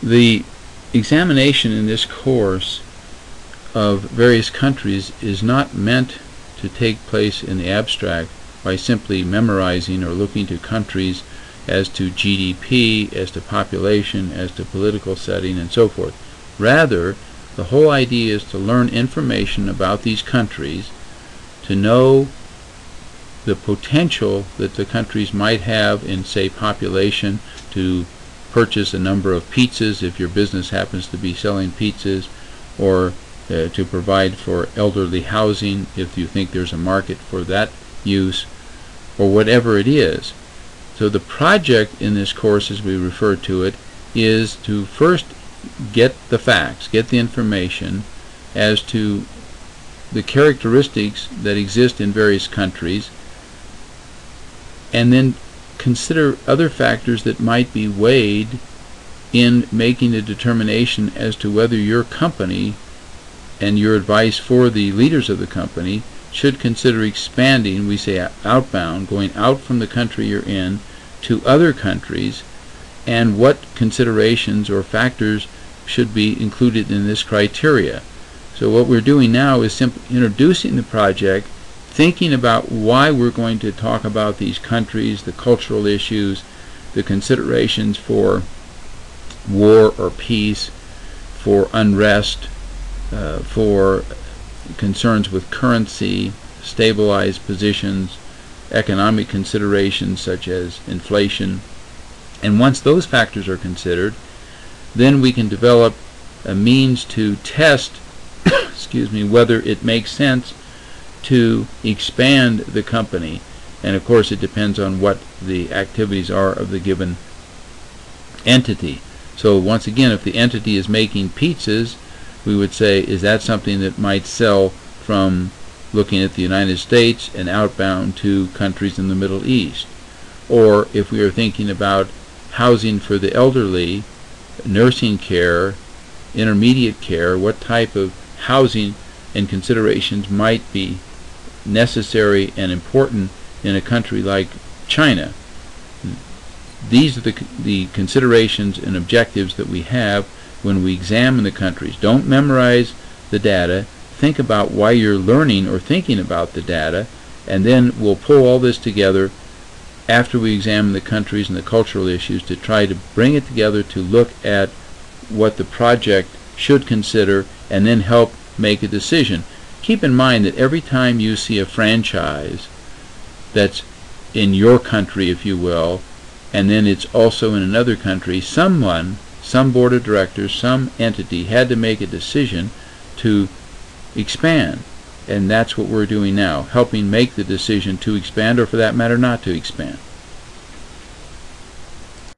The examination in this course of various countries is not meant to take place in the abstract by simply memorizing or looking to countries as to GDP, as to population, as to political setting, and so forth. Rather, the whole idea is to learn information about these countries, to know the potential that the countries might have in, say, population, to purchase a number of pizzas if your business happens to be selling pizzas, or to provide for elderly housing if you think there's a market for that use, or whatever it is. So the project in this course, as we refer to it, is to first get the facts, get the information as to the characteristics that exist in various countries, and then consider other factors that might be weighed in making a determination as to whether your company and your advice for the leaders of the company should consider expanding, we say outbound, going out from the country you're in to other countries, and what considerations or factors should be included in this criteria. So what we're doing now is simply introducing the project, thinking about why we're going to talk about these countries, the cultural issues, the considerations for war or peace, for unrest, for concerns with currency, stabilized positions, economic considerations such as inflation. And once those factors are considered, then we can develop a means to test excuse me, whether it makes sense to expand the company. And of course it depends on what the activities are of the given entity. So once again, if the entity is making pizzas, we would say, is that something that might sell from looking at the United States and outbound to countries in the Middle East? Or if we are thinking about housing for the elderly, nursing care, intermediate care, what type of housing and considerations might be necessary and important in a country like China? These are the considerations and objectives that we have when we examine the countries. Don't memorize the data. Think about why you're learning or thinking about the data, and then we'll pull all this together after we examine the countries and the cultural issues to try to bring it together to look at what the project should consider and then help make a decision. Keep in mind that every time you see a franchise that's in your country, if you will, and then it's also in another country, someone, some board of directors, some entity had to make a decision to expand. And that's what we're doing now, helping make the decision to expand, or for that matter not to expand.